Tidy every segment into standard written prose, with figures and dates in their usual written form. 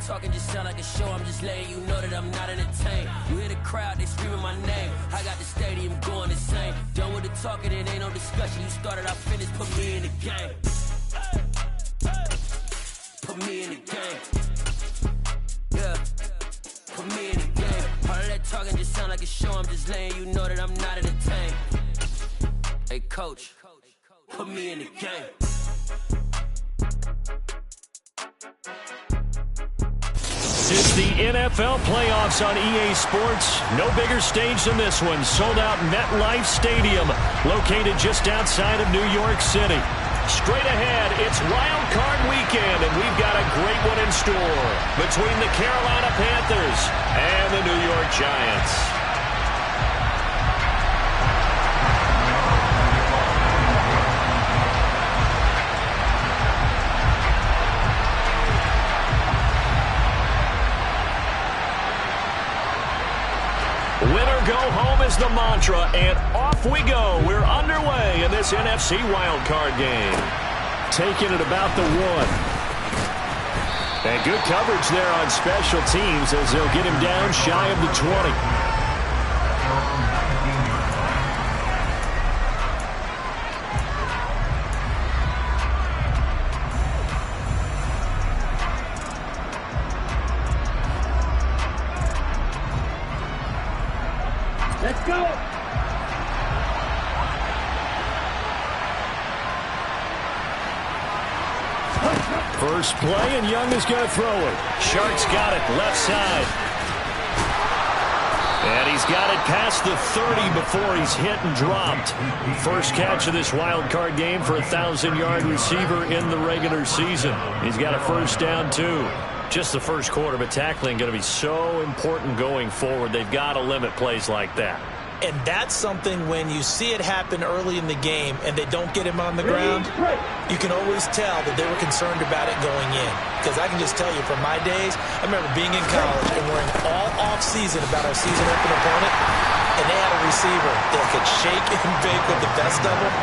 talking just sound like a show. I'm just letting you know that I'm not entertained. You hear the crowd, they screaming my name. I got the stadium going insane. Done with the talking, it ain't no discussion. You started, I finished, put me in the game. Put me in the game. Yeah. Put me in the game. All of that talking just sound like a show. I'm just letting you know that I'm not entertained. Hey, coach, put me in the game. It's the NFL playoffs on EA Sports. No bigger stage than this one. Sold out MetLife Stadium, located just outside of New York City. Straight ahead, it's Wildcard weekend, and we've got a great one in store between the Carolina Panthers and the New York Giants. Winner go home is the mantra, and off we go. We're underway in this NFC wildcard game. Taking it about the 1. And good coverage there on special teams as they'll get him down shy of the 20. Let's go! First play, and Young is going to throw it. Shark's got it, left side. And he's got it past the 30 before he's hit and dropped. First catch of this wild card game for a 1,000-yard receiver in the regular season. He's got a first down, too. Just the first quarter, but tackling going to be so important going forward. They've got to limit plays like that. And that's something when you see it happen early in the game and they don't get him on the ground, you can always tell that they were concerned about it going in. Because I can just tell you from my days, I remember being in college and worrying all off-season about our season-open opponent, and they had a receiver that could shake and bake with the best of them.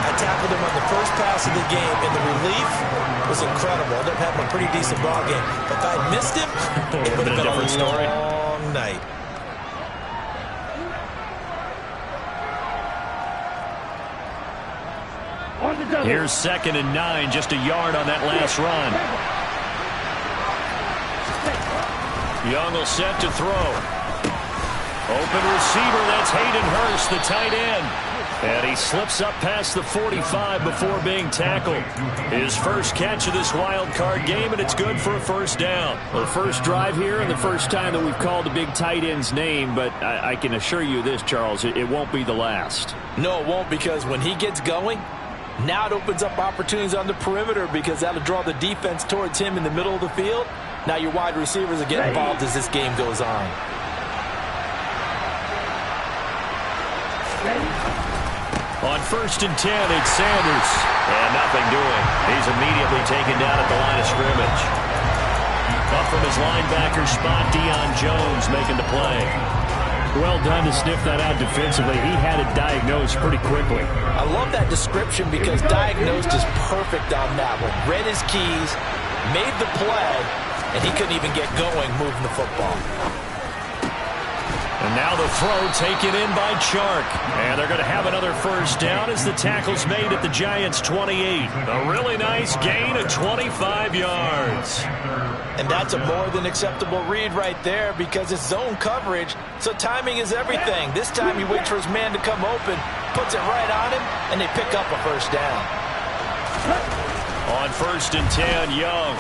I tackled him on the first pass of the game, and the relief was incredible. I ended up having a pretty decent ball game. But if I had missed him, it would have been a long night. Here's 2nd and 9, just a yard on that last run. Young will set to throw. Open receiver, that's Hayden Hurst, the tight end. And he slips up past the 45 before being tackled. His first catch of this wild card game, and it's good for a first down. Well, the first drive here and the first time that we've called a big tight end's name, but I can assure you this, Charles, it won't be the last. No, it won't, because when he gets going, now it opens up opportunities on the perimeter because that'll draw the defense towards him in the middle of the field. Now your wide receivers will get involved as this game goes on. On 1st and 10, it's Sanders. And nothing doing. He's immediately taken down at the line of scrimmage. Up from his linebacker spot, Deion Jones making the play. Well done to sniff that out defensively. He had it diagnosed pretty quickly. I love that description because diagnosed is perfect on that one. Read his keys, made the play, and he couldn't even get going moving the football. And now the throw taken in by Chark. And they're going to have another first down as the tackle's made at the Giants' 28. A really nice gain of 25 yards. And that's a more than acceptable read right there because it's zone coverage, so timing is everything. This time he waits for his man to come open, puts it right on him, and they pick up a first down. On 1st and 10, Young.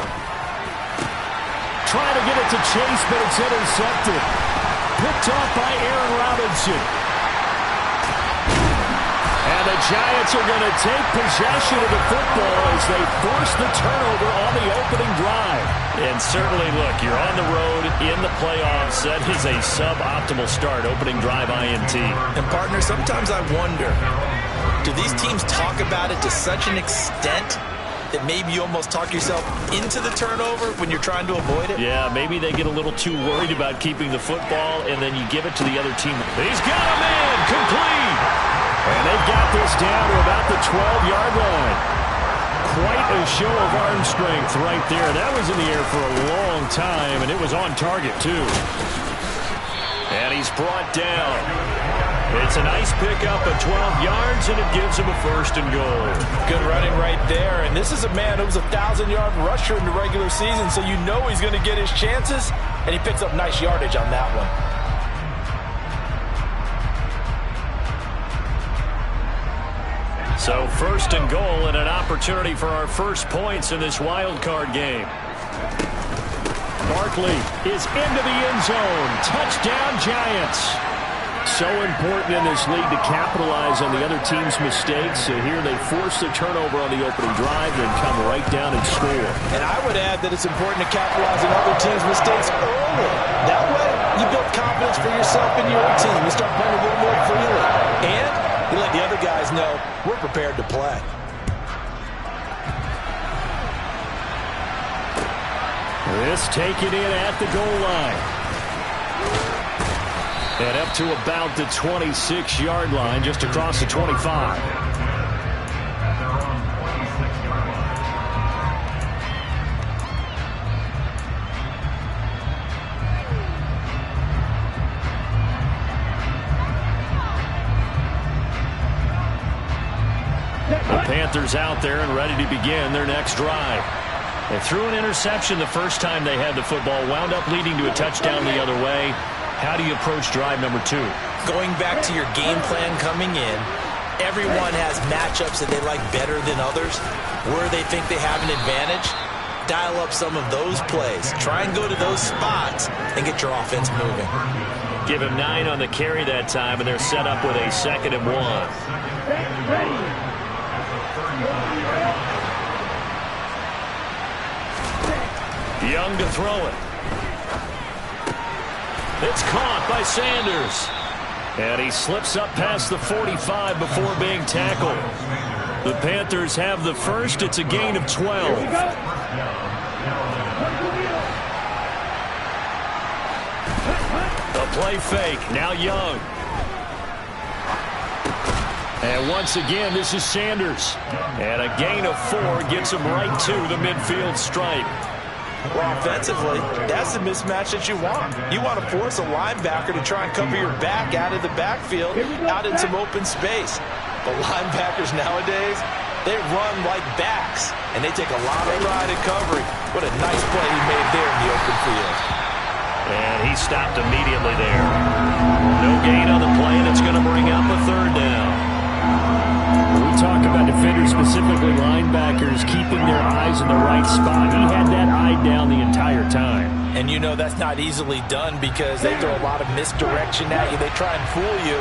Trying to get it to Chase, but it's intercepted. Picked off by Aaron Robinson. And the Giants are going to take possession of the football as they force the turnover on the opening drive. And certainly, look, you're on the road in the playoffs. That is a suboptimal start, opening drive INT. And, partner, sometimes I wonder, do these teams talk about it to such an extent that maybe you almost talk yourself into the turnover when you're trying to avoid it? Yeah, maybe they get a little too worried about keeping the football, and then you give it to the other team. He's got a man, complete! And they've got this down to about the 12-yard line. quite a show of arm strength right there. That was in the air for a long time, and it was on target, too. And he's brought down. It's a nice pickup of 12 yards, and it gives him a 1st and goal. Good running right there. And this is a man who was a 1,000-yard rusher in the regular season, so you know he's going to get his chances, and he picks up nice yardage on that one. So 1st and goal and an opportunity for our first points in this wild card game. Barkley is into the end zone. Touchdown, Giants. So important in this league to capitalize on the other team's mistakes. So here they force the turnover on the opening drive and come right down and score. And I would add that it's important to capitalize on other teams' mistakes early. That way, you build confidence for yourself and your team. You start playing a little more freely. And you let the other guys know we're prepared to play. This taken in at the goal line. And up to about the 26-yard line, just across the 25. The Panthers out there and ready to begin their next drive. They threw an interception the first time they had the football, wound up leading to a touchdown the other way. How do you approach drive number 2? Going back to your game plan coming in, everyone has matchups that they like better than others. Where they think they have an advantage, dial up some of those plays. Try and go to those spots and get your offense moving. Give him 9 on the carry that time, and they're set up with a 2nd and 1. Young to throw it. It's caught by Sanders. And he slips up past the 45 before being tackled. The Panthers have the first. It's a gain of 12. The play fake. Now Young. And once again, this is Sanders. And a gain of 4 gets him right to the midfield stripe. Well, offensively, that's the mismatch that you want. You want to force a linebacker to try and cover your back out of the backfield, out in some open space. But linebackers nowadays, they run like backs, and they take a lot of pride in covering. What a nice play he made there in the open field. And he stopped immediately there. No gain on the play, and it's going to bring up a 3rd down. We talk about defenders, specifically linebackers, keeping their eyes in the right spot. He had that eye down the entire time. And you know that's not easily done because they throw a lot of misdirection at you. They try and fool you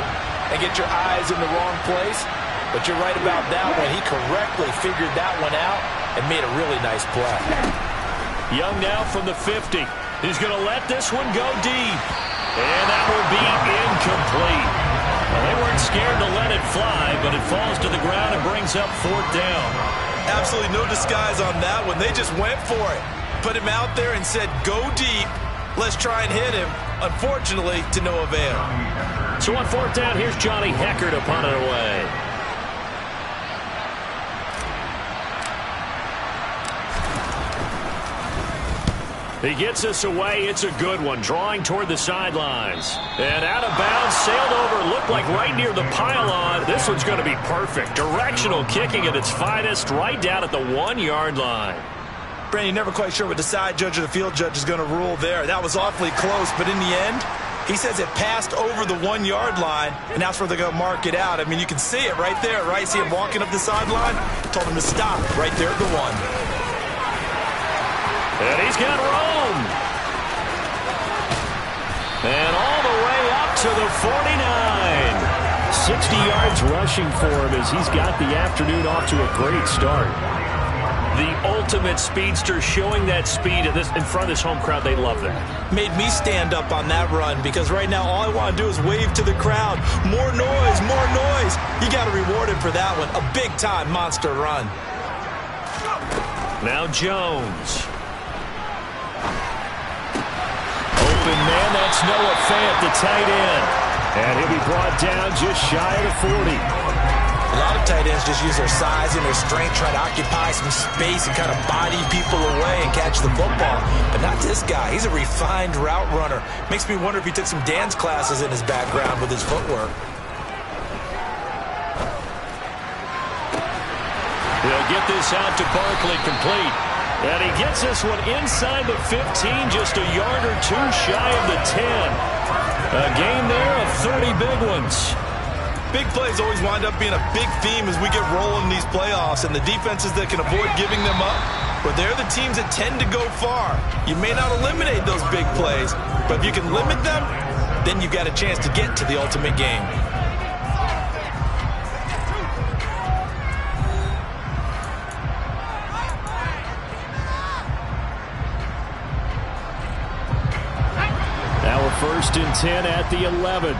and get your eyes in the wrong place. But you're right about that one. He correctly figured that one out and made a really nice play. Young now from the 50. He's going to let this one go deep. And that will be incomplete. Well, they weren't scared to let it fly, but it falls to the ground and brings up 4th down. Absolutely no disguise on that one. They just went for it. Put him out there and said, go deep. Let's try and hit him. Unfortunately, to no avail. So on 4th down, here's Johnny Hecker to punt it away. He gets us away. It's a good one. Drawing toward the sidelines. And out of bounds, sailed over, looked like right near the pylon. This one's going to be perfect. Directional kicking at its finest, right down at the 1-yard line. Brandon, you're never quite sure what the side judge or the field judge is going to rule there. That was awfully close, but in the end, he says it passed over the 1-yard line, and that's where they're going to mark it out. I mean, you can see it right there, right? See him walking up the sideline? Told him to stop right there at the 1. And he's got room. And all the way up to the 49. 60 yards rushing for him as he's got the afternoon off to a great start. The ultimate speedster, showing that speed in front of this home crowd. They love that. Made me stand up on that run because right now all I want to do is wave to the crowd. More noise, more noise. You got to reward him for that one. A big-time monster run. Now Jones. Open man, that's Noah Fant, the tight end. And he'll be brought down just shy of the 40. A lot of tight ends just use their size and their strength, try to occupy some space and kind of body people away and catch the football. But not this guy. He's a refined route runner. Makes me wonder if he took some dance classes in his background with his footwork. He'll get this out to Barkley complete. And he gets this one inside the 15, just a yard or two shy of the 10. A game there of 30 big ones. Big plays always wind up being a big theme as we get rolling in these playoffs, and the defenses that can avoid giving them up, but they're the teams that tend to go far. You may not eliminate those big plays, but if you can limit them, then you've got a chance to get to the ultimate game. Now we're 1st and 10 at the 11.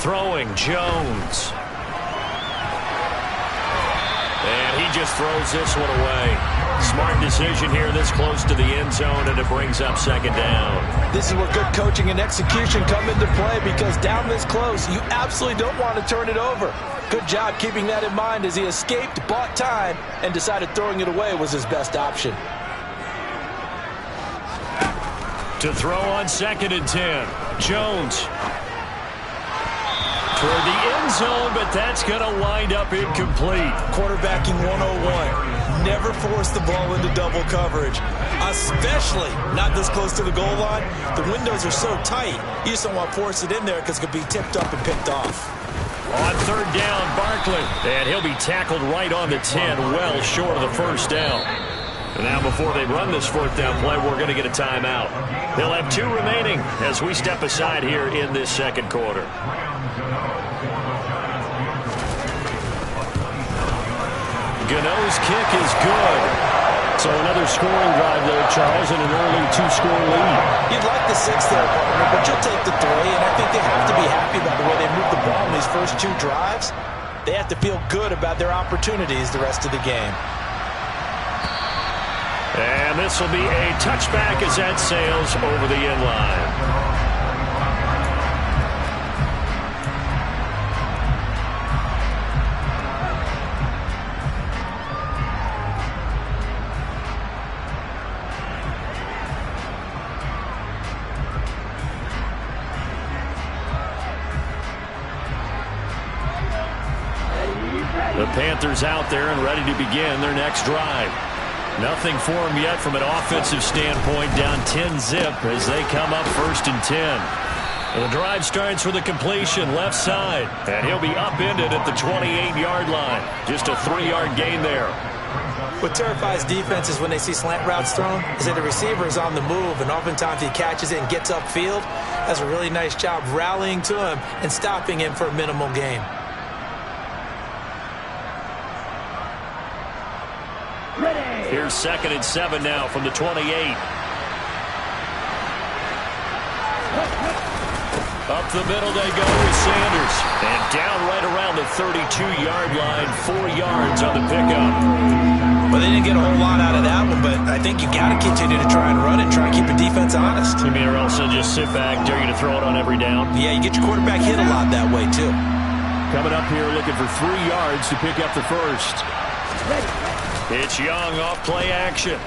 Throwing Jones. And he just throws this one away. Smart decision here this close to the end zone, and it brings up 2nd down. This is where good coaching and execution come into play, because down this close, you absolutely don't want to turn it over. Good job keeping that in mind as he escaped, bought time, and decided throwing it away was his best option. To throw on 2nd and 10. Jones. Toward the end zone, but that's going to wind up incomplete. Quarterbacking 101. Never force the ball into double coverage, especially not this close to the goal line. The windows are so tight, you just don't want to force it in there because it could be tipped up and picked off. On 3rd down, Barkley. And he'll be tackled right on the 10, well short of the 1st down. And now before they run this 4th down play, we're going to get a timeout. They'll have 2 remaining as we step aside here in this 2nd quarter. Gano's kick is good. So another scoring drive there, Charles, and an early 2-score lead. You'd like the 6 there, partner, but you'll take the 3, and I think they have to be happy about the way they moved the ball in these first 2 drives. They have to feel good about their opportunities the rest of the game. And this will be a touchback as that sails over the end line. The Panthers out there and ready to begin their next drive. Nothing for them yet from an offensive standpoint, down 10-zip as they come up 1st and 10. And the drive starts with a completion left side, and he'll be upended at the 28-yard line. Just a 3-yard gain there. What terrifies defenses when they see slant routes thrown is that the receiver is on the move, and oftentimes he catches it and gets upfield. Does a really nice job rallying to him and stopping him for a minimal gain. Here's 2nd and 7 now from the 28. Up the middle they go with Sanders. And down right around the 32-yard line, 4 yards on the pickup. Well, they didn't get a whole lot out of that one, but I think you got to continue to try and run and try and keep the defense honest. You mean or else they'll just sit back, dare you to throw it on every down? Yeah, you get your quarterback hit a lot that way, too. Coming up here looking for 3 yards to pick up the first. It's Young off play action.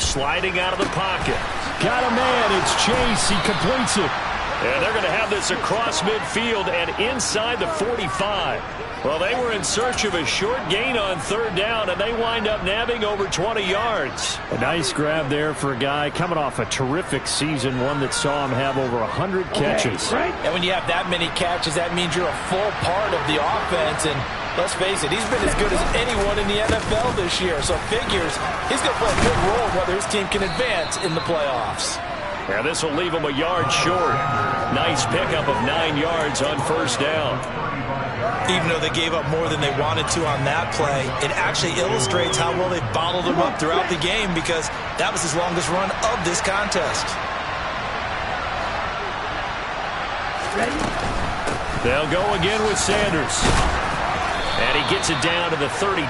Sliding out of the pocket. Got a man. It's Chase. He completes it. And they're going to have this across midfield and inside the 45. Well, they were in search of a short gain on 3rd down, and they wind up nabbing over 20 yards. A nice grab there for a guy coming off a terrific season, one that saw him have over 100 catches. And when you have that many catches, that means you're a full part of the offense. And let's face it, he's been as good as anyone in the NFL this year. So figures he's going to play a big role whether his team can advance in the playoffs. Yeah, this will leave him a yard short. Nice pickup of 9 yards on 1st down. Even though they gave up more than they wanted to on that play, it actually illustrates how well they bottled him up throughout the game, because that was his longest run of this contest. They'll go again with Sanders. And he gets it down to the 32.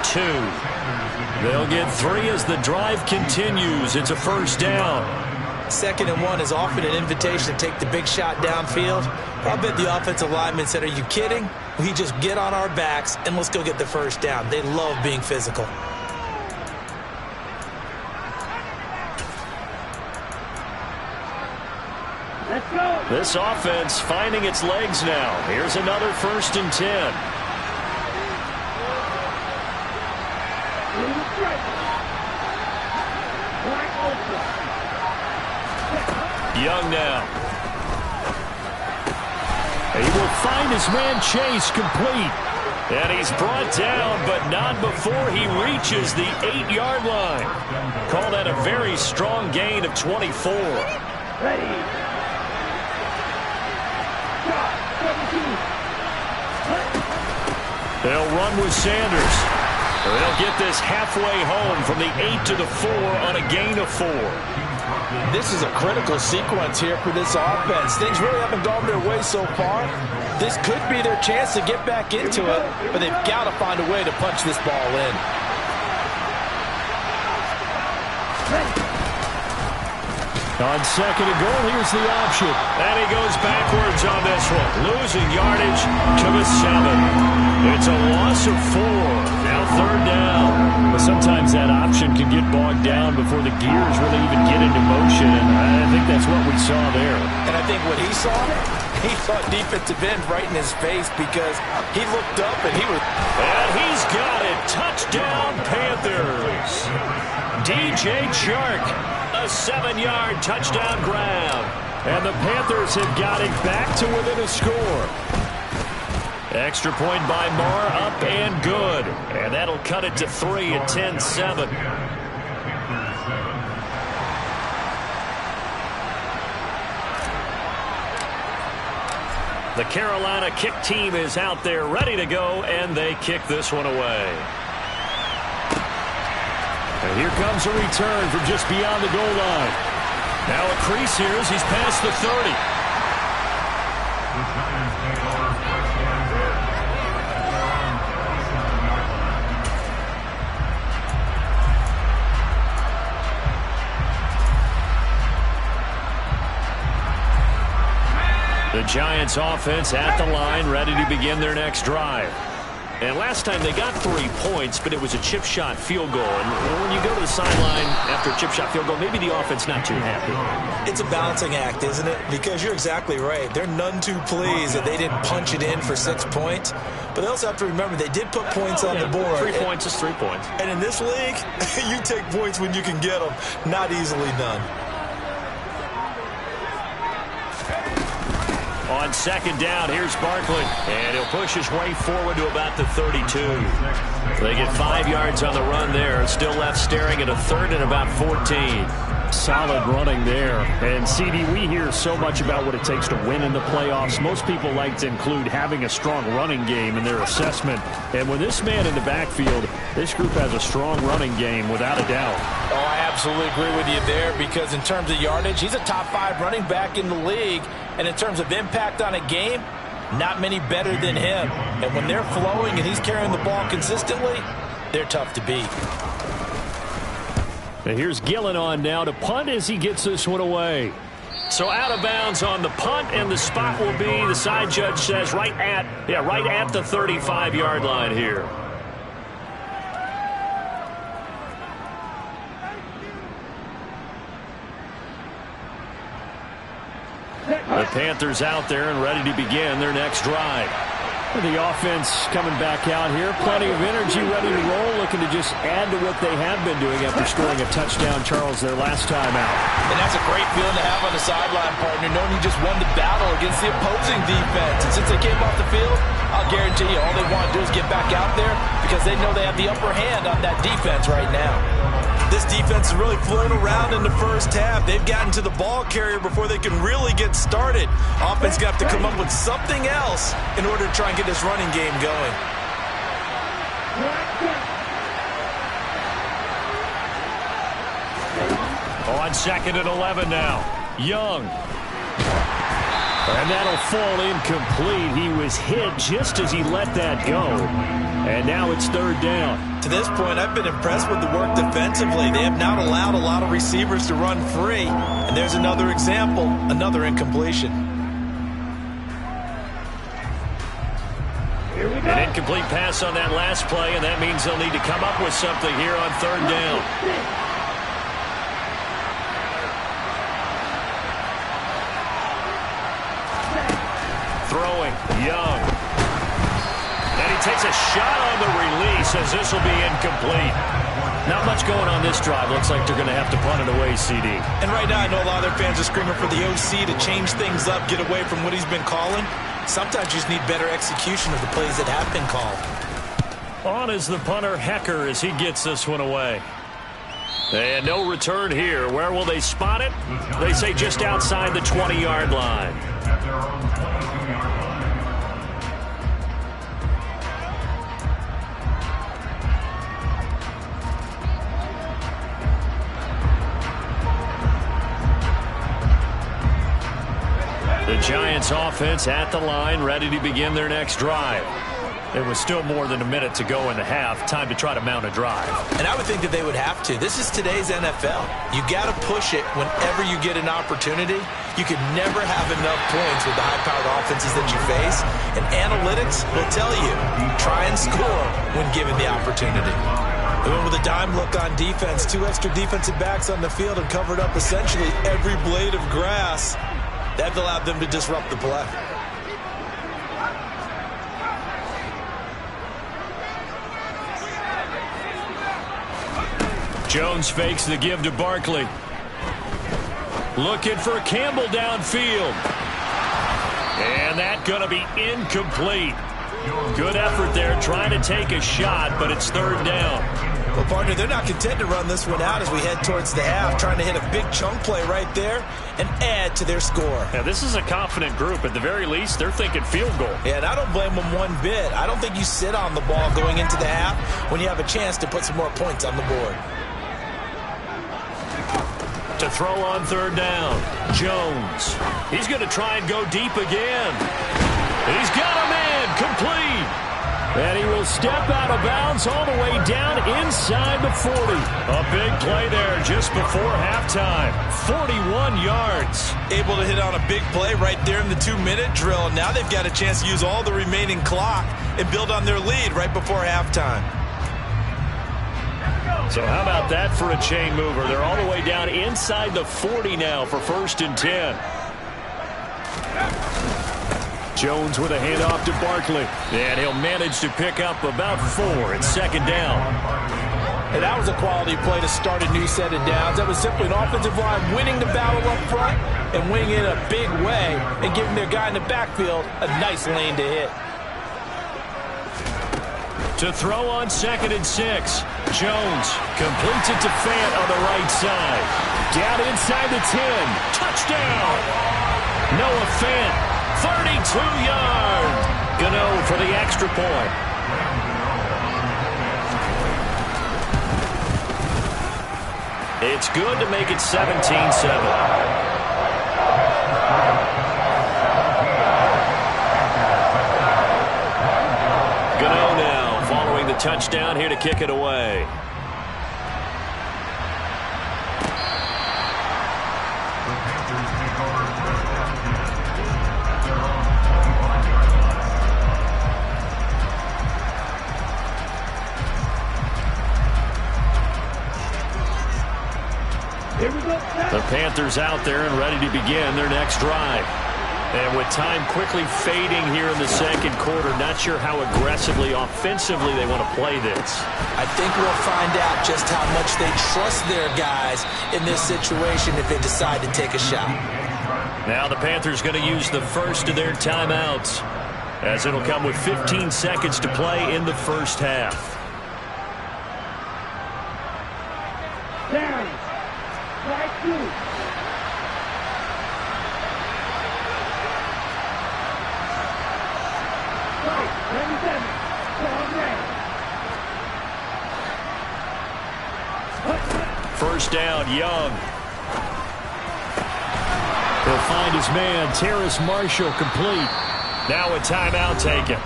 They'll get 3 as the drive continues. It's a 1st down. 2nd and 1 is often an invitation to take the big shot downfield. I bet the offensive lineman said, are you kidding? We just get on our backs and let's go get the first down. They love being physical. This offense finding its legs now. Here's another 1st and 10. Young now. He will find his man Chase complete. And he's brought down, but not before he reaches the 8-yard line. Call that a very strong gain of 24. They'll run with Sanders. They'll get this halfway home from the 8 to the 4 on a gain of 4. This is a critical sequence here for this offense. Things really haven't gone their way so far. This could be their chance to get back into it, but they've got to find a way to punch this ball in. On 2nd and goal, here's the option. And he goes backwards on this one, losing yardage to the 7. It's a loss of 4. Now 3rd down. But sometimes that option can get bogged down before the gears really even get into motion, and I think that's what we saw there. And I think what he saw defensive end right in his face, because he looked up and he was... And he's got it. Touchdown, Panthers. DJ Chark, a 7-yard touchdown grab. And the Panthers have got it back to within a score. Extra point by Marr, up and good. And that'll cut it to 3 at 10-7. The Carolina kick team is out there ready to go, and they kick this one away. And here comes a return from just beyond the goal line. Now a crease here as he's past the 30. The Giants offense at the line, ready to begin their next drive. And last time they got 3 points, but it was a chip shot field goal. And when you go to the sideline after a chip shot field goal, maybe the offense not too happy. It's a balancing act, isn't it? Because you're exactly right. They're none too pleased that they didn't punch it in for 6 points. But they also have to remember they did put points on the board. 3 points is 3 points. And in this league, you take points when you can get them. Not easily done. On 2nd down, here's Barkley. And he'll push his way forward to about the 32. They get 5 yards on the run there. Still left staring at a 3rd and about 14. Solid running there. And, CD, we hear so much about what it takes to win in the playoffs. Most people like to include having a strong running game in their assessment. And with this man in the backfield, this group has a strong running game without a doubt. Oh, I absolutely agree with you there, because in terms of yardage, he's a top 5 running back in the league. And in terms of impact on a game, not many better than him. And when they're flowing and he's carrying the ball consistently, they're tough to beat. And here's Gillen on now to punt as he gets this one away. So out of bounds on the punt, and the spot will be, the side judge says, right at the 35-yard line here. The Panthers out there and ready to begin their next drive. The offense coming back out here. Plenty of energy, ready to roll, looking to just add to what they have been doing after scoring a touchdown, Charles, their last time out. And that's a great feeling to have on the sideline, partner, knowing you just won the battle against the opposing defense. And since they came off the field, I'll guarantee you all they want to do is get back out there, because they know they have the upper hand on that defense right now. This defense has really flown around in the first half. They've gotten to the ball carrier before they can really get started. Offense going to have to come up with something else in order to try and get this running game going. On 2nd and 11 now. Young. And that'll fall incomplete. He was hit just as he let that go. And now it's 3rd down. To this point, I've been impressed with the work defensively. They have not allowed a lot of receivers to run free. And there's another example, another incompletion. An incomplete pass on that last play, and that means they'll need to come up with something here on third down. Throwing, Young. And he takes a shot on the release as this will be incomplete. Not much going on this drive. Looks like they're going to have to punt it away, CD. And right now I know a lot of their fans are screaming for the OC to change things up, get away from what he's been calling. Sometimes you just need better execution of the plays that have been called. On is the punter, Hecker, as he gets this one away. And no return here. Where will they spot it? They say just outside the 20-yard line. The Giants offense at the line, ready to begin their next drive. It was still more than a minute to go in the half. Time to try to mount a drive. And I would think that they would have to. This is today's NFL. You got to push it whenever you get an opportunity. You can never have enough points with the high-powered offenses that you face. And analytics will tell you, try and score when given the opportunity. They went with a dime look on defense. 2 extra defensive backs on the field and covered up essentially every blade of grass. That allowed them to disrupt the play. Jones fakes the give to Barkley. Looking for Campbell downfield. And that's going to be incomplete. Good effort there, trying to take a shot, but it's third down. Well, partner, they're not content to run this one out as we head towards the half, trying to hit a big chunk play right there and add to their score. Yeah, this is a confident group. At the very least, they're thinking field goal. Yeah, and I don't blame them one bit. I don't think you sit on the ball going into the half when you have a chance to put some more points on the board. To throw on third down, Jones. He's going to try and go deep again. He's got a man, complete. And he will step out of bounds all the way down inside the 40. A big play there just before halftime. 41 yards. Able to hit on a big play right there in the 2-minute drill. Now they've got a chance to use all the remaining clock and build on their lead right before halftime. So how about that for a chain mover? They're all the way down inside the 40 now for 1st and 10. Jones with a handoff to Barkley. And he'll manage to pick up about 4 at second down. And that was a quality play to start a new set of downs. That was simply an offensive line winning the battle up front and winning it in a big way and giving their guy in the backfield a nice lane to hit. To throw on 2nd and 6. Jones completes it to Fant on the right side. Down inside the 10. Touchdown! Noah Fant. 32-yard. Gano for the extra point. It's good to make it 17-7. Gano now following the touchdown here to kick it away. The Panthers out there and ready to begin their next drive. And with time quickly fading here in the second quarter, not sure how aggressively, offensively they want to play this. I think we'll find out just how much they trust their guys in this situation if they decide to take a shot. Now the Panthers going to use the first of their timeouts, as it'll come with 15 seconds to play in the first half. First down, Young. He'll find his man, Terrace Marshall, complete. Now a timeout taken.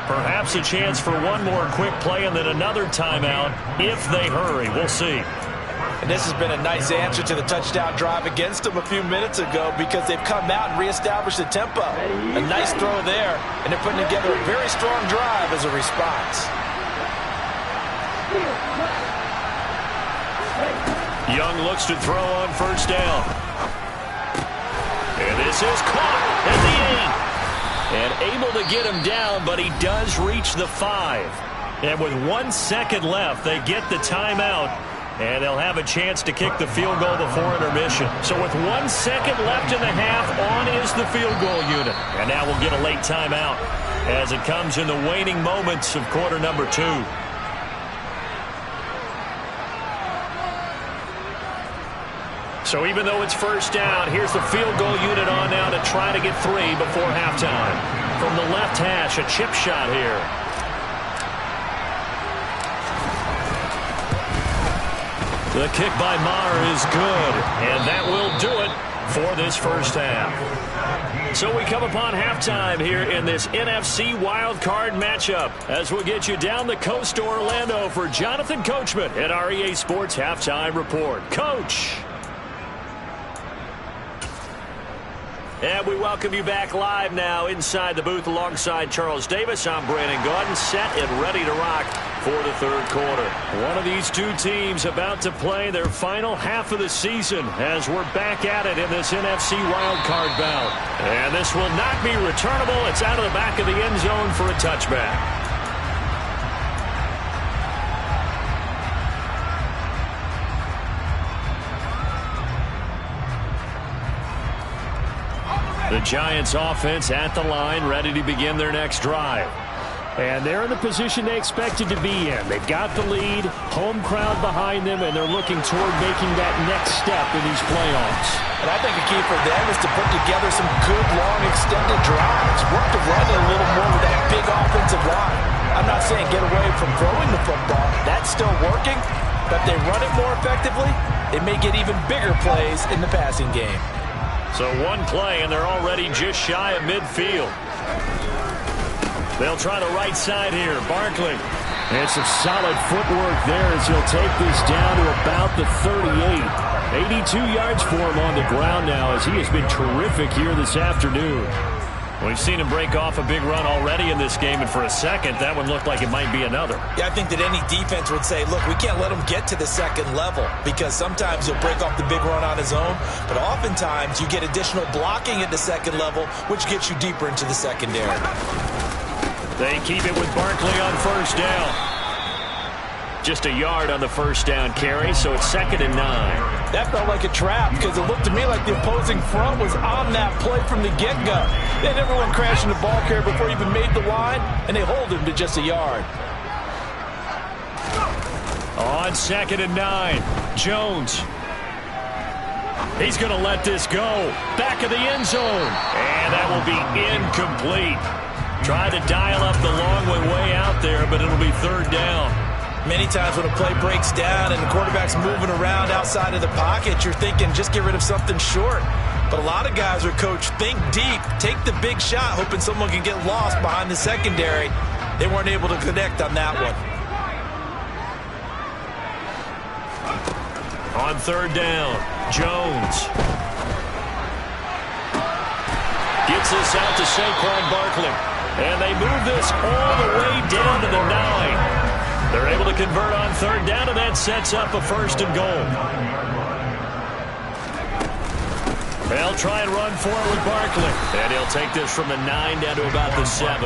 Perhaps a chance for one more quick play and then another timeout if they hurry. We'll see. And this has been a nice answer to the touchdown drive against them a few minutes ago because they've come out and reestablished the tempo. A nice throw there, and they're putting together a very strong drive as a response. Young looks to throw on first down. And this is caught at the 8. And able to get him down, but he does reach the 5. And with 1 second left, they get the timeout. And they'll have a chance to kick the field goal before intermission. So with 1 second left in the half, on is the field goal unit. And now we'll get a late timeout as it comes in the waning moments of quarter number 2. So even though it's first down, here's the field goal unit on now to try to get 3 before halftime. From the left hash, a chip shot here. The kick by Maher is good, and that will do it for this first half. So we come upon halftime here in this NFC Wildcard matchup as we'll get you down the coast to Orlando for Jonathan Coachman at our EA Sports Halftime Report. Coach! And we welcome you back live now inside the booth alongside Charles Davis. I'm Brandon Gaudin, set and ready to rock for the third quarter. One of these two teams about to play their final half of the season as we're back at it in this NFC wildcard bout. And this will not be returnable. It's out of the back of the end zone for a touchback. The Giants offense at the line, ready to begin their next drive. And they're in the position they expected to be in. They've got the lead, home crowd behind them, and they're looking toward making that next step in these playoffs. And I think a key for them is to put together some good, long, extended drives. Work the run a little more with that big offensive line. I'm not saying get away from throwing the football. That's still working. But if they run it more effectively, they may get even bigger plays in the passing game. So one play, and they're already just shy of midfield. They'll try the right side here. Barkley. And some solid footwork there as he'll take this down to about the 38. 82 yards for him on the ground now as he has been terrific here this afternoon. We've seen him break off a big run already in this game, and for a second, that one looked like it might be another. Yeah, I think that any defense would say, look, we can't let him get to the second level because sometimes he'll break off the big run on his own, but oftentimes you get additional blocking at the second level, which gets you deeper into the secondary. They keep it with Barkley on first down. Just a yard on the first down carry, so it's 2nd and 9. That felt like a trap because it looked to me like the opposing front was on that play from the get-go. They had everyone crashing the ball carrier before he even made the line, and they hold him to just a yard. On 2nd and 9, Jones. He's going to let this go. Back of the end zone. And that will be incomplete. Tried to dial up the long way out there, but it'll be 3rd down. Many times when a play breaks down and the quarterback's moving around outside of the pocket, you're thinking just get rid of something short. But a lot of guys are coached, think deep, take the big shot, hoping someone can get lost behind the secondary. They weren't able to connect on that one. On 3rd down, Jones. Gets this out to Saquon Barkley. And they move this all the way down to the 9. They're able to convert on 3rd down, and that sets up a 1st and goal. They'll try and run forward with Barkley. And he'll take this from the 9 down to about the 7.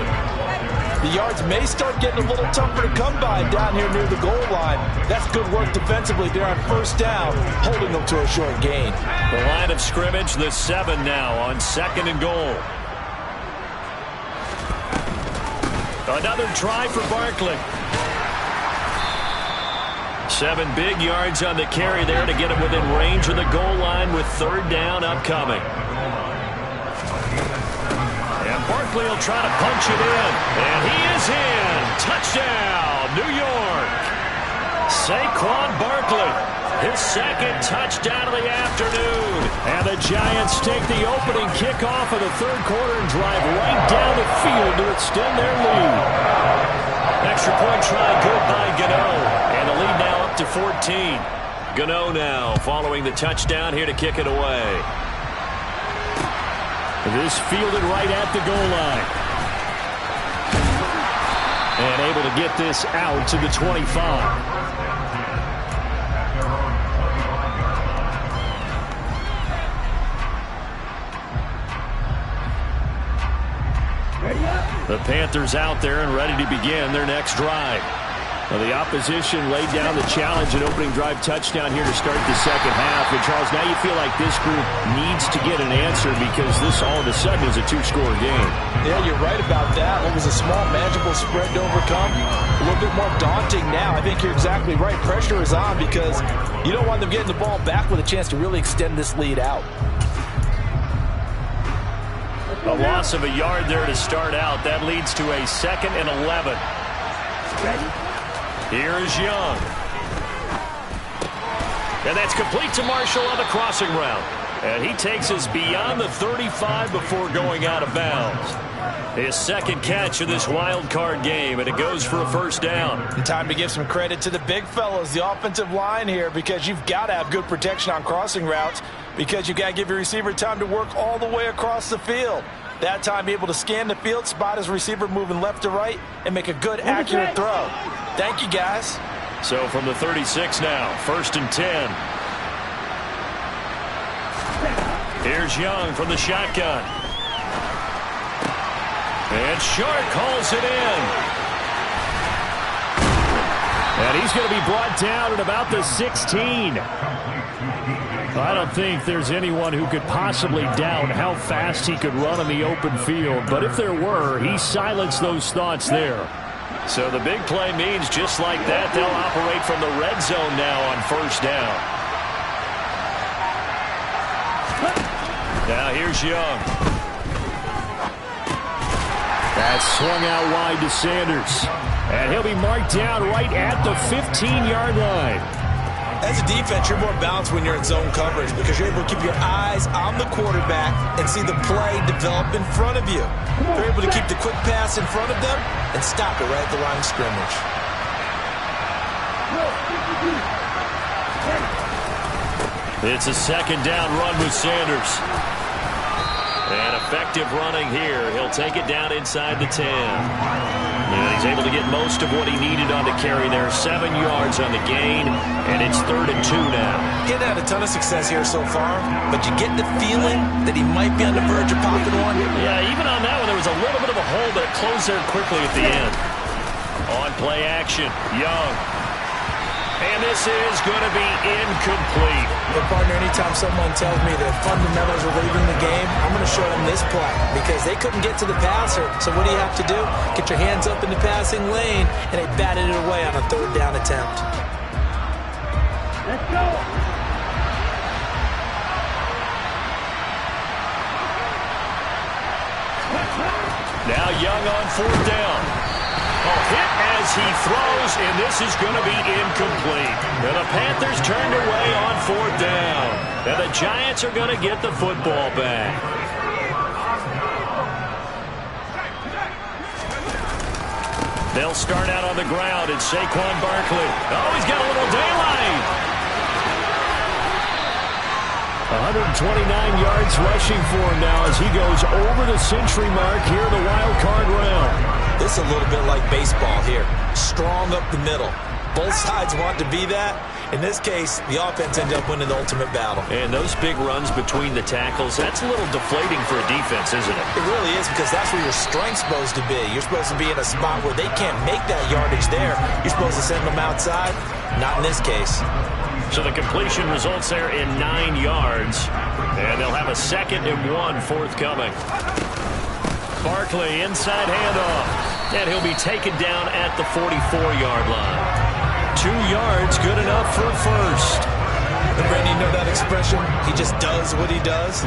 The yards may start getting a little tougher to come by down here near the goal line. That's good work defensively there on 1st down, holding them to a short gain. The line of scrimmage, the 7 now on 2nd and goal. Another try for Barkley. 7 big yards on the carry there to get him within range of the goal line with 3rd down upcoming. And Barkley will try to punch it in. And he is in. Touchdown, New York. Saquon Barkley, his second touchdown of the afternoon. And the Giants take the opening kickoff of the third quarter and drive right down the field to extend their lead. Extra point try good by Gano. And the lead now up to 14. Gano now following the touchdown here to kick it away. This fielded right at the goal line. And able to get this out to the 25. The Panthers out there and ready to begin their next drive. Well, the opposition laid down the challenge, an opening drive touchdown here to start the second half. And, Charles, now you feel like this group needs to get an answer because this all of a sudden is a two-score game. Yeah, you're right about that. What was a small, manageable spread to overcome, a little bit more daunting now. I think you're exactly right. Pressure is on because you don't want them getting the ball back with a chance to really extend this lead out. A loss of a yard there to start out. That leads to a 2nd and 11. Here is Young. And that's complete to Marshall on the crossing route. And he takes us beyond the 35 before going out of bounds. His second catch of this wild card game, and it goes for a first down. And time to give some credit to the big fellows, the offensive line here, because you've got to have good protection on crossing routes because you've got to give your receiver time to work all the way across the field. That time, be able to scan the field, spot his receiver moving left to right, and make a good, accurate throw. Thank you, guys. So from the 36 now, 1st and 10. Here's Young from the shotgun. And Shark calls it in. And he's going to be brought down at about the 16. I don't think there's anyone who could possibly doubt how fast he could run in the open field. But if there were, he silenced those thoughts there. So the big play means just like that, they'll operate from the red zone now on first down. Now here's Young. That's swung out wide to Sanders. And he'll be marked down right at the 15-yard line. As a defense, you're more balanced when you're in zone coverage because you're able to keep your eyes on the quarterback and see the play develop in front of you. You're able to keep the quick pass in front of them and stop it right at the line of scrimmage. It's a second down run with Sanders. And effective running here. He'll take it down inside the 10. And he's able to get most of what he needed on the carry there. 7 yards on the gain, and it's 3rd and 2 now. Getting had a ton of success here so far, but you get the feeling that he might be on the verge of popping one. Yeah, even on that one, there was a little bit of a hole, but it closed there quickly at the end. On play action, Young. And this is going to be incomplete. But, partner, anytime someone tells me the fundamentals are leaving the game, I'm going to show them this play because they couldn't get to the passer. So what do you have to do? Get your hands up in the passing lane, and they batted it away on a 3rd down attempt. Let's go. Now Young on 4th down. Hit as he throws, and this is going to be incomplete. And the Panthers turned away on 4th down. And the Giants are going to get the football back. They'll start out on the ground. It's Saquon Barkley. Oh, he's got a little daylight. 129 yards rushing for him now as he goes over the century mark here in the wild card round. This is a little bit like baseball here. Strong up the middle. Both sides want to be that. In this case, the offense ended up winning the ultimate battle. And those big runs between the tackles, that's a little deflating for a defense, isn't it? It really is because that's where your strength's supposed to be. You're supposed to be in a spot where they can't make that yardage there. You're supposed to send them outside. Not in this case. So the completion results there in 9 yards. And they'll have a 2nd and 1 forthcoming. Barkley inside handoff. And he'll be taken down at the 44-yard line. 2 yards, good enough for a first. And Randy, you know that expression? He just does what he does.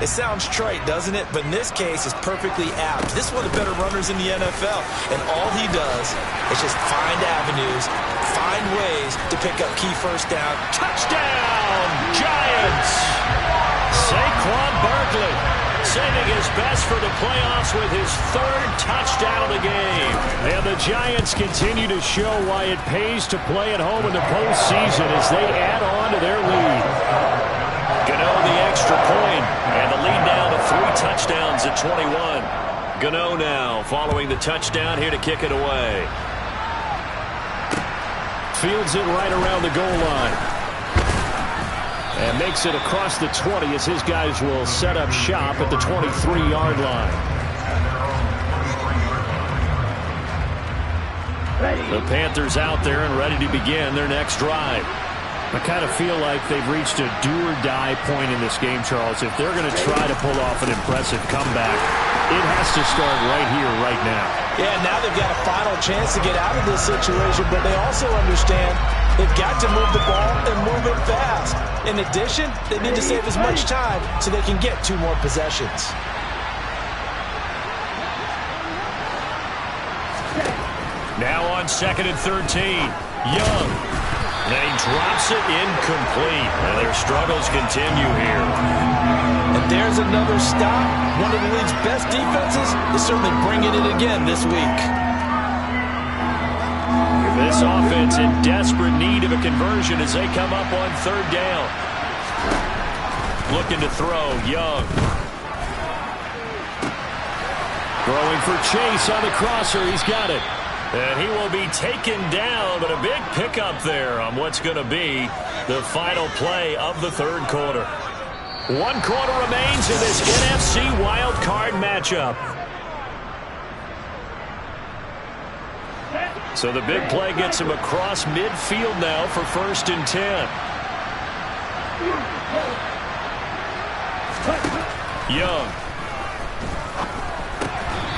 It sounds trite, doesn't it? But in this case, it's perfectly apt. This is one of the better runners in the NFL. And all he does is just find avenues, find ways to pick up key first down. Touchdown, Giants! Saquon Barkley saving his best for the playoffs with his third touchdown of the game. And the Giants continue to show why it pays to play at home in the postseason as they add on to their lead. Gano the extra point, and the lead now to 3 touchdowns at 21. Gano now following the touchdown here to kick it away. Fields it right around the goal line. And makes it across the 20 as his guys will set up shop at the 23-yard line. The Panthers out there and ready to begin their next drive. I kind of feel like they've reached a do-or-die point in this game, Charles. If they're going to try to pull off an impressive comeback, it has to start right here, right now. Yeah, now they've got a final chance to get out of this situation, but they also understand they've got to move the ball and move it fast. In addition, they need to save as much time so they can get 2 more possessions. Now on 2nd and 13, Young. And he drops it incomplete. And their struggles continue here. And there's another stop. One of the league's best defenses is certainly bringing it again this week. This offense in desperate need of a conversion as they come up on 3rd down. Looking to throw, Young. Throwing for Chase on the crosser. He's got it. And he will be taken down, but a big pickup there on what's going to be the final play of the 3rd quarter. 1 quarter remains in this NFC Wildcard matchup. So the big play gets him across midfield now for 1st and 10. Young.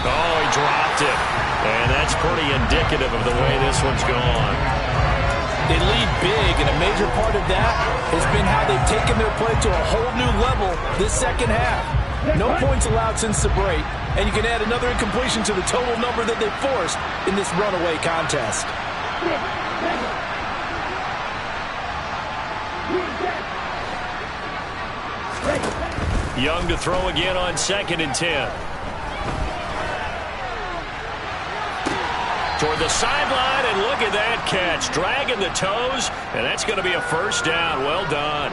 Oh, he dropped it. And that's pretty indicative of the way this one's gone. They lead big, and a major part of that has been how they've taken their play to a whole new level this second half. No points allowed since the break, and you can add another incompletion to the total number that they've forced in this runaway contest. Young to throw again on 2nd and 10. Toward the sideline, and look at that catch. Dragging the toes, and that's going to be a 1st down. Well done.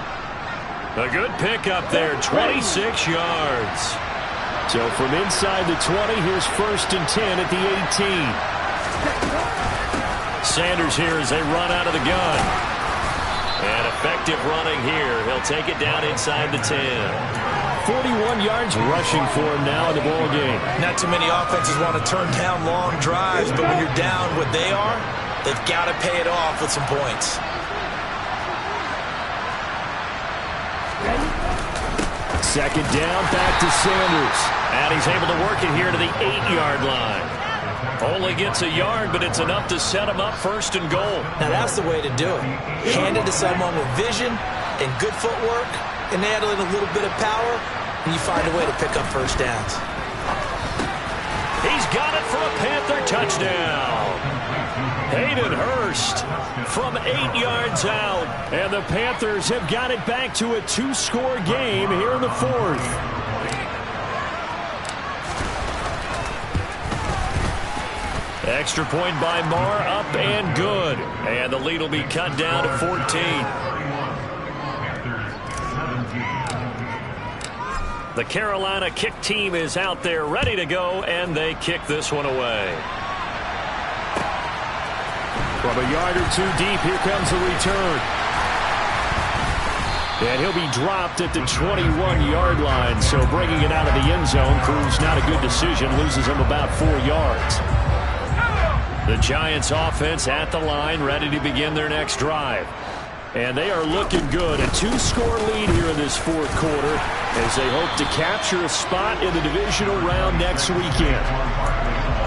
A good pickup there, 26 yards. So from inside the 20, here's 1st and 10 at the 18. Sanders here as they run out of the gun. And effective running here. He'll take it down inside the 10. 41 yards rushing for him now in the ball game. Not too many offenses want to turn down long drives, but when you're down what they are, they've got to pay it off with some points. Second down, back to Sanders. And he's able to work it here to the 8-yard line. Only gets a yard, but it's enough to set him up 1st and goal. Now that's the way to do it. Hand it to someone with vision and good footwork, and add in a little bit of power, and you find a way to pick up 1st downs. He's got it for a Panther touchdown. Hayden Hurst from 8 yards out. And the Panthers have got it back to a 2-score game here in the 4th. Extra point by Marr, up and good. And the lead will be cut down to 14. The Carolina kick team is out there ready to go, and they kick this one away. From a yard or 2 deep, here comes the return. And he'll be dropped at the 21-yard line, so bringing it out of the end zone proves not a good decision, loses him about 4 yards. The Giants offense at the line, ready to begin their next drive. And they are looking good. A 2-score lead here in this 4th quarter as they hope to capture a spot in the divisional round next weekend.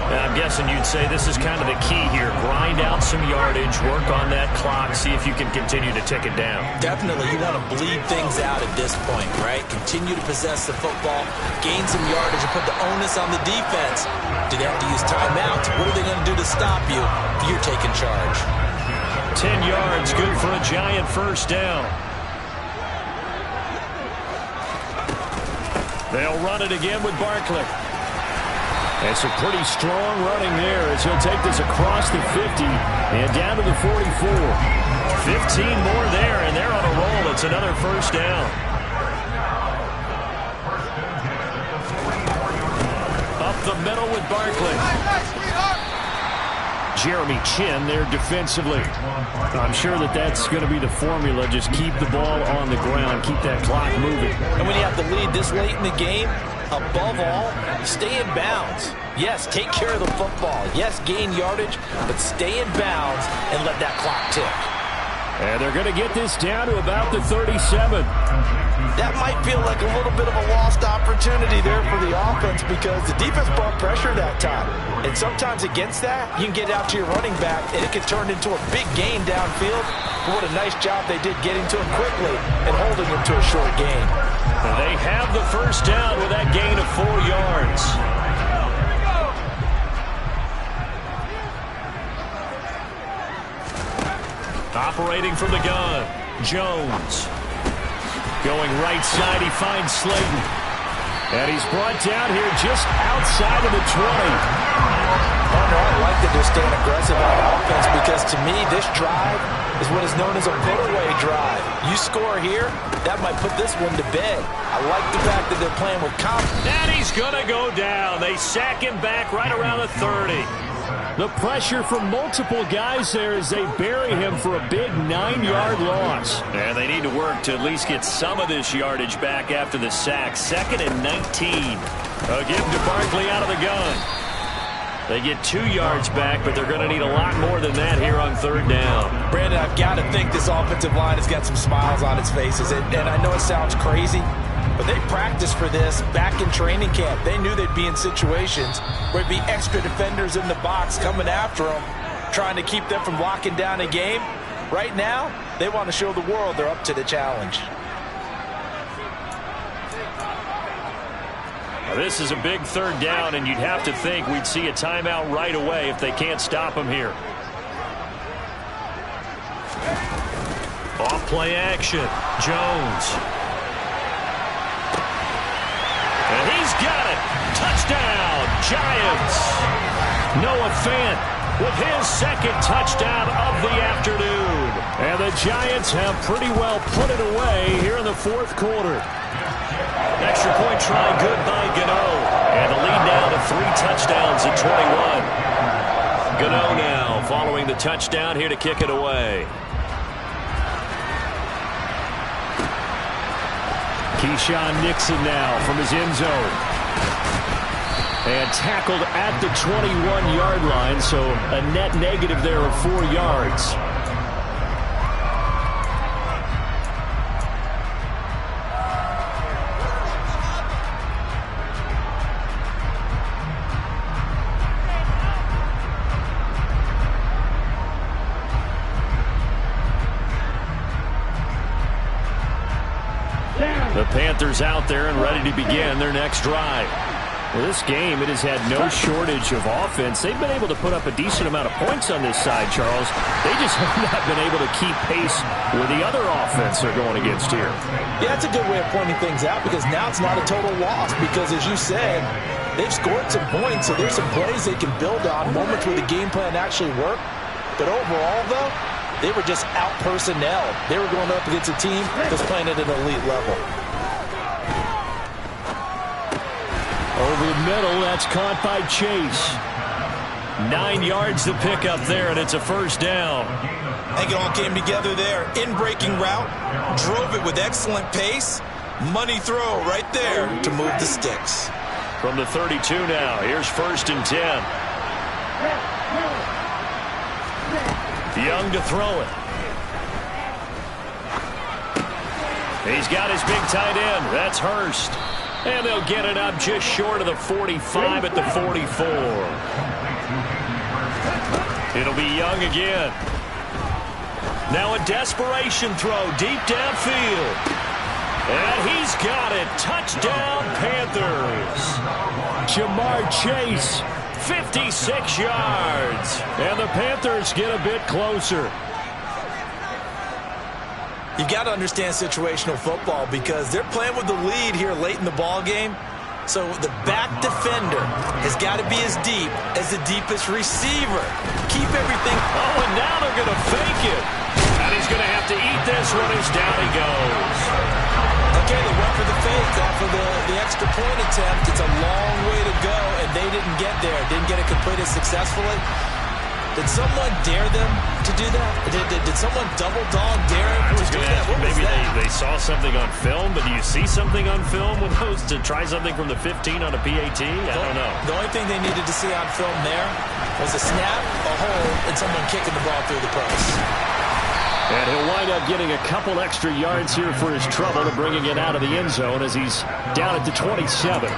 I'm guessing you'd say this is kind of the key here. Grind out some yardage, work on that clock, see if you can continue to tick it down. Definitely, you want to bleed things out at this point, right? Continue to possess the football, gain some yardage, and put the onus on the defense. Do they have to use timeouts? What are they going to do to stop you? You're taking charge. 10 yards, good for a giant first down. They'll run it again with Barkley. And some pretty strong running there as he'll take this across the 50 and down to the 44. 15 more there, and they're on a roll. It's another first down. Up the middle with Barkley. Jeremy Chin there defensively. I'm sure that's going to be the formula. Just keep the ball on the ground. Keep that clock moving. And when you have the lead this late in the game, above all, stay in bounds. Yes, take care of the football. Yes, gain yardage, but stay in bounds and let that clock tick. And they're going to get this down to about the 37. That might feel like a little bit of a lost opportunity there for the offense because the defense brought pressure that time. And sometimes against that, you can get out to your running back, and it can turn into a big gain downfield. But what a nice job they did getting to him quickly and holding him to a short gain. And they have the first down with that gain of 4 yards. Operating from the gun, Jones. Going right side, he finds Slayton. And he's brought down here just outside of the 20. Oh, no, I like that they're staying aggressive on offense because, to me, this drive is what is known as a put-away drive. You score here, that might put this one to bed. I like the fact that they're playing with confidence. And he's going to go down. They sack him back right around the 30. The pressure from multiple guys there as they bury him for a big 9-yard loss. And they need to work to at least get some of this yardage back after the sack. 2nd and 19. A give to Barkley out of the gun. They get 2 yards back, but they're going to need a lot more than that here on 3rd down. Brandon, I've got to think this offensive line has got some smiles on its faces. And I know it sounds crazy, but they practiced for this back in training camp. They knew they'd be in situations where it'd be extra defenders in the box coming after them, trying to keep them from locking down a game. Right now, they want to show the world they're up to the challenge. Now, this is a big 3rd down, and you'd have to think we'd see a timeout right away if they can't stop him here. Off play action, Jones. And he's got it. Touchdown, Giants. Noah Fant with his 2nd touchdown of the afternoon. And the Giants have pretty well put it away here in the 4th quarter. Extra point try good by Gano. And the lead now to 3 touchdowns at 21. Gano now following the touchdown here to kick it away. Keyshawn Nixon now from his end zone. And tackled at the 21-yard line, so a net negative there of 4 yards. The Panthers out there and ready to begin their next drive. Well, this game, it has had no shortage of offense. They've been able to put up a decent amount of points on this side, Charles. They just have not been able to keep pace with the other offense they're going against here. Yeah, that's a good way of pointing things out because now it's not a total loss because, as you said, they've scored some points, so there's some plays they can build on, moments where the game plan actually worked. But overall, though, they were just out-personnel. They were going up against a team that's playing at an elite level. Over the middle, that's caught by Chase. 9 yards to pick up there, and it's a first down. I think it all came together there. In-breaking route, drove it with excellent pace. Money throw right there to move the sticks. From the 32 now, here's 1st and 10. Young to throw it. He's got his big tight end. That's Hurst. And they'll get it up just short of the 45 at the 44. It'll be Young again. Now a desperation throw deep downfield. And he's got it. Touchdown, Panthers. Jamar Chase, 56 yards. And the Panthers get a bit closer. You got to understand situational football because they're playing with the lead here late in the ball game. So the back defender has got to be as deep as the deepest receiver. Keep everything. Oh, and now they're going to fake it. And he's going to have to eat this one as down he goes. Okay, they went for the fake off of the extra point attempt. It's a long way to go, and they didn't get there. Didn't get it completed successfully. Did someone dare them to do that? Did someone double dog dare them to do that? What was maybe that? they saw something on film, but do you see something on film with those to try something from the 15 on a PAT? I don't know. The only thing they needed to see on film there was a snap, a hold, and someone kicking the ball through the post. And he'll wind up getting a couple extra yards here for his trouble to bringing it out of the end zone as he's down at the 27.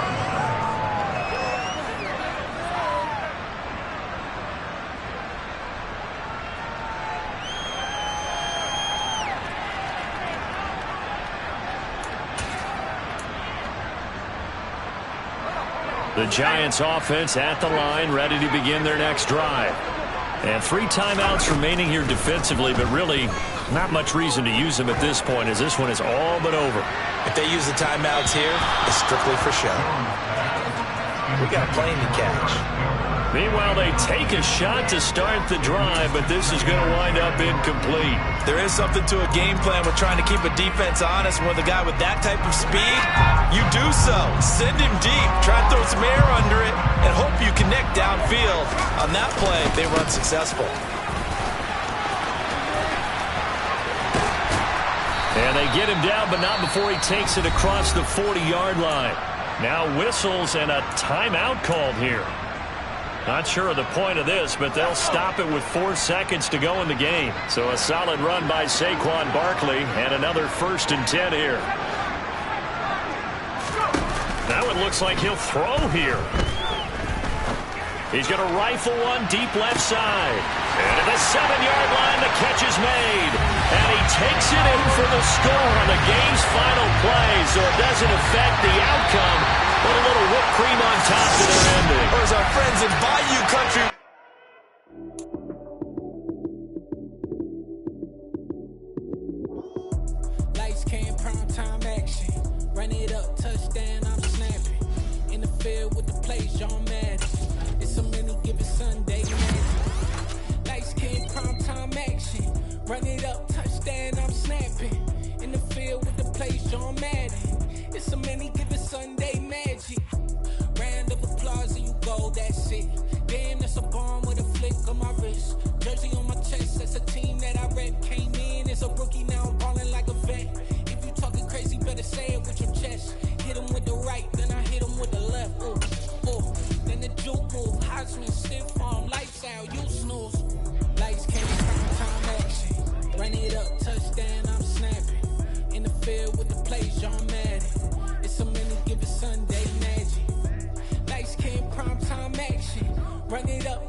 The Giants offense at the line, ready to begin their next drive. And 3 timeouts remaining here defensively, but really not much reason to use them at this point as this one is all but over. If they use the timeouts here, it's strictly for show. We got a plane to catch. Meanwhile, they take a shot to start the drive, but this is going to wind up incomplete. There is something to a game plan with trying to keep a defense honest. With a guy with that type of speed, you do so. Send him deep. Try to throw some air under it and hope you connect downfield. On that play, they were unsuccessful. And they get him down, but not before he takes it across the 40-yard line. Now whistles and a timeout called here. Not sure of the point of this, but they'll stop it with 4 seconds to go in the game. So a solid run by Saquon Barkley and another 1st and 10 here. Now it looks like he'll throw here. He's going to rifle one deep left side. And at the 7-yard line, the catch is made. And he takes it in for the score on the game's final play, so it doesn't affect the outcome. Put a little whipped cream on top to their ending. Or as our friends in Bayou Country. Lights came, prime time action. Run it up, touchdown, I'm snapping. In the field with the plays, John Madden. It's a mini given Sunday magic. Lights came, prime time action. Run it up, touchdown, I'm snapping. In the field with the plays, John Madden. It's a mini given Sunday magic. Round of applause and you go, that's it. Damn, that's a bomb with a flick on my wrist. Jersey on my chest, that's a team that I rep. Came in as a rookie, now I'm balling like a vet. If you talking crazy, better say it with your chest. Hit him with the right, then I hit him with the left. Ooh, ooh. Then the juke move, Heisman, stiff arm, lights out, you snooze. Lights came, prime time action. Run it up, touchdown, I'm snapping. In the field with the plays, John Madden. It's a mini given Sunday magic. Lights came, prime time action. Run it up,